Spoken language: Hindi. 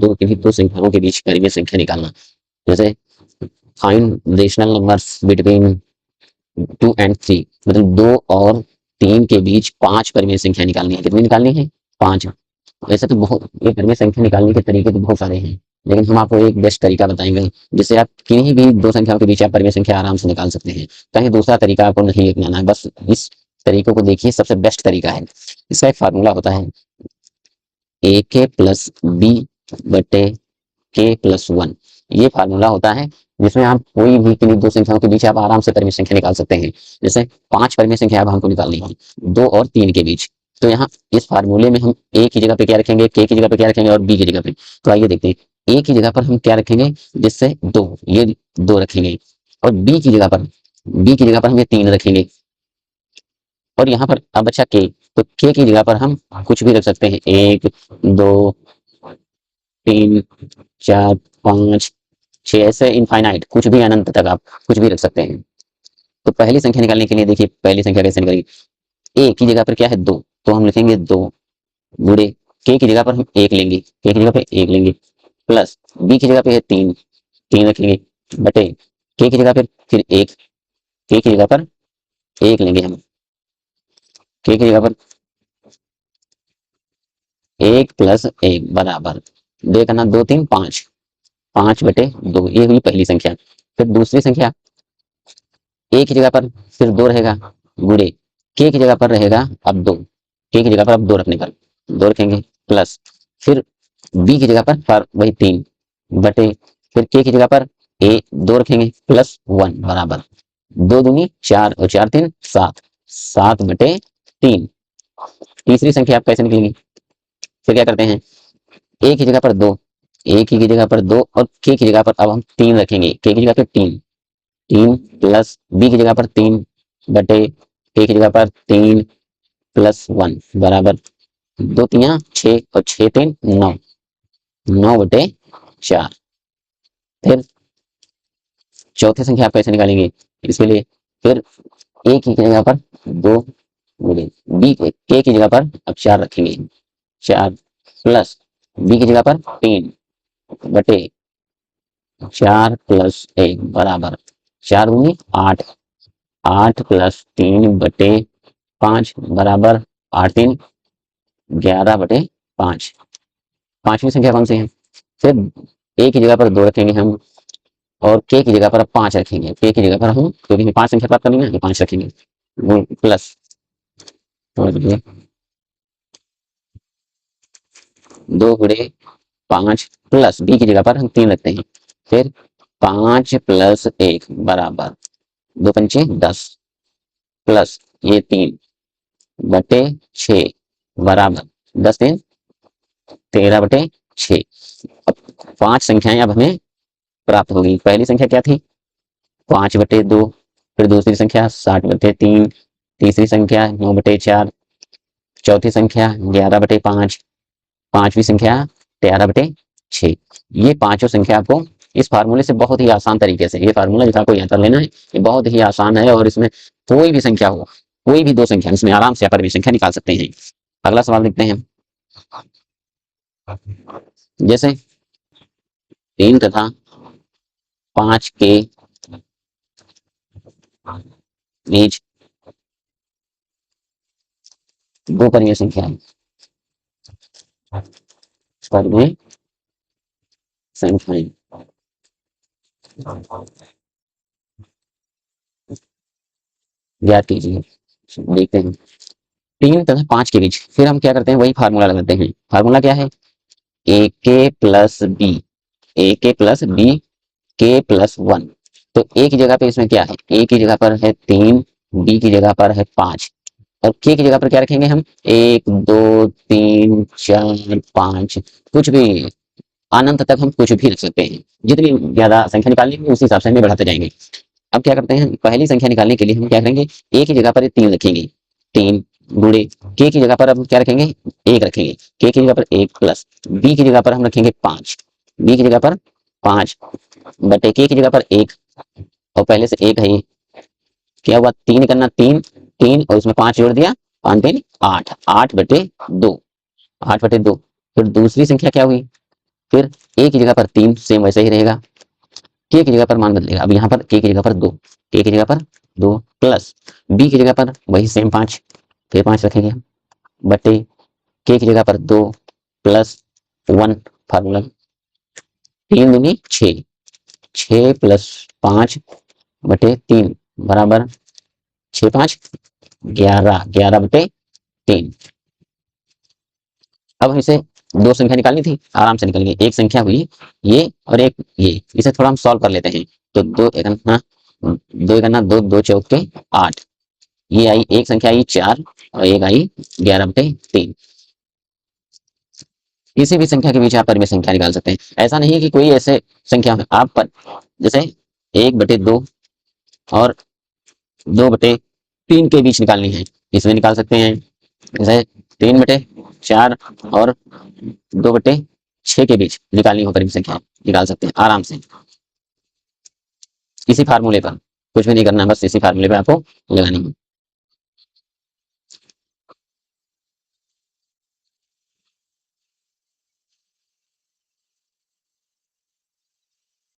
दो के भी दो संख्याओं के बीच परिमेय संख्या निकालना। जैसे find rational numbers between 2 and 3, मतलब 2 और 3 के बीच 5 परिमेय संख्या निकालनी है। कितनी निकालनी है? 5। वैसे तो बहुत ये परिमेय संख्या निकालने के तरीके तो बहुत सारे हैं, लेकिन हम आपको एक बेस्ट तरीका बताएंगे जिससे आप किन्हीं भी दो संख्याओं के बीच आप परिमेय संख्या आराम से निकाल सकते हैं। कहीं दूसरा तरीका आपको नहीं अपनाना है, बस इस तरीकों को देखिए, सबसे बेस्ट तरीका है। इसका एक फार्मूला होता है ए के प्लस बी बटे के प्लस 1। ये फार्मूला होता है जिसमें आप कोई भी किन्हीं दो संख्याओं के बीच आप आराम से परिमेय संख्या निकाल सकते हैं। जैसे 5 परिमेय संख्या अब हमको निकालनी है 2 और 3 के बीच, तो यहाँ इस फार्मूले में हम ए की जगह पे क्या रखेंगे, के की जगह पे क्या रखेंगे और बी की जगह पे। तो आइए देखते हैं, ए की जगह पर हम क्या रखेंगे, जिससे 2, ये 2 रखेंगे, और बी की जगह पर हम ये 3 रखेंगे। और यहाँ पर अब अच्छा के, तो के की जगह पर हम कुछ भी रख सकते हैं, 1 2 3 4 5 6, ऐसे इनफाइनाइट, कुछ भी अनंत तक आप कुछ भी रख सकते हैं। तो पहली संख्या निकालने के लिए देखिए, पहली संख्या कैसे निकालेंगे। ए की जगह पर क्या है 2, तो हम लिखेंगे 2 गुणे के की जगह पर हम 1 लेंगे, के की जगह पे 1 लेंगे, प्लस बी की जगह पे है 3, 3 रखेंगे, बटे के की जगह पर फिर 1, के की जगह पर 1 लेंगे हम, के की जगह पर 1 प्लस 1 बराबर, देखना 2 3 5, 5 बटे 2, ये हुई पहली संख्या। फिर दूसरी संख्या, ए की जगह पर फिर 2 रहेगा, गुणे के की जगह पर रहेगा अब 2, के की जगह पर अब 2 रखने पर 2 रखेंगे, प्लस फिर बी की जगह पर वही 3, बटे फिर के की जगह पर 2 रखेंगे प्लस 1 बराबर 2 दूनी 4 और 4 3 7, 7 बटे 3। तीसरी संख्या आप कैसे निकलेंगी, फिर क्या करते हैं, ए की जगह पर 2, ए की जगह पर 2 और के की जगह पर अब हम 3 रखेंगे, के की जगह पर 3, 3 प्लस बी की जगह पर 3 बटे के की जगह पर 3 प्लस 1 बराबर 2 3 6 और 6 3 9, 9 बटे 4। फिर चौथी संख्या आप कैसे निकालेंगे, इसके लिए फिर ए की जगह पर 2 गुणे बी के की जगह पर अब 4 रखेंगे, 4 प्लस बी की जगह पर 3 बटे 4 प्लस 1 बराबर 4 दूनी 8, 8 प्लस 3 बटे 5 बराबर 8 3 11 बटे 5। पांचवी संख्या कौन सी है, फिर ए की जगह पर 2 रखेंगे हम, और के की जगह पर 5 रखेंगे, के की जगह पर हम, क्योंकि 5 संख्या प्राप्त करनी है, 5 रखेंगे, प्लस 2 गुणे 5 प्लस बी की जगह पर हम 3 रखते हैं, फिर 5 प्लस 1 बराबर 2 पंचे 10 प्लस ये 3 बटे 6 बराबर 10 3 13 बटे 6। अब 5 संख्याएं अब हमें प्राप्त होगी। पहली संख्या क्या थी, 5 बटे 2, फिर दूसरी संख्या 60 बटे 3, तीसरी संख्या 9 बटे 4, चौथी संख्या 11 बटे 5, पांचवी संख्या 13 बटे 6। ये पांचों संख्या आपको इस फार्मूले से बहुत ही आसान तरीके से, ये फार्मूला जिसका आपको याद कर लेना है, ये बहुत ही आसान है, और इसमें कोई भी संख्या हो, कोई भी दो संख्या, इसमें आराम से आप परिमेय संख्या निकाल सकते हैं। अगला सवाल देखते हैं, जैसे 3 तथा 5 के बीच दो परिमेय संख्या परिमेय संख्याएं ज्ञात कीजिए। देखते हैं 3 तथा 5 के बीच, फिर हम क्या करते हैं, वही फार्मूला लगाते हैं। फार्मूला क्या है, ए के प्लस बी, ए के प्लस बी के प्लस 1। तो ए की जगह पे इसमें क्या है, ए की जगह पर है 3, बी की जगह पर है 5, और के की जगह पर क्या रखेंगे हम, 1 2 3 4 5, कुछ भी अनंत तक हम कुछ भी रख सकते हैं। जितनी ज्यादा संख्या निकालनी है उसी हिसाब से हम बढ़ाते जाएंगे। अब क्या करते हैं, पहली संख्या निकालने के लिए हम क्या करेंगे, ए की जगह पर 3 रखेंगे, 3 गुणे के की जगह पर अब क्या रखेंगे, 1 रखेंगे, के की जगह पर 1 प्लस बी की जगह पर हम रखेंगे 5, बी की जगह पर 5 बटे के की जगह पर 1, और पहले से 1 है, क्या हुआ 3 करना 3 3 और उसमें 5 जोड़ दिया, 5 3 8, 8 बटे 2, 8 बटे 2। फिर दूसरी संख्या क्या हुई, फिर ए की जगह पर 3 सेम वैसे ही रहेगा, के की जगह पर मान बदलेगा। अब यहाँ पर के की जगह पर 2, के की जगह पर 2 प्लस बी की जगह पर वही सेम 5, फिर 5 रखेंगे बटे के की जगह पर 2 प्लस 1 फार्मूला 3 दूनी 6, 6 प्लस 5 बटे 3 बराबर 6 5 11, 11 बटे 3। अब इसे दो संख्या निकालनी थी, आराम से निकल गई। एक संख्या हुई ये और एक ये, इसे थोड़ा हम सॉल्व कर लेते हैं। तो 2 एकना 2, 2 चौके 8, ये आई एक संख्या आई 4 और एक आई 11 बटे 3। किसी भी संख्या के बीच आप परिमेय संख्या निकाल सकते हैं। ऐसा नहीं है कि कोई ऐसे संख्या आप पर जैसे 1 बटे 2 और 2 बटे 3 के बीच निकालनी है, इसमें निकाल सकते हैं। जैसे 3 बटे 4 और 2 बटे 6 के बीच निकालनी हो परिमेय संख्या, निकाल सकते हैं आराम से। इसी फार्मूले पर कुछ भी नहीं करना, बस इसी फार्मूले पर आपको लगानी है।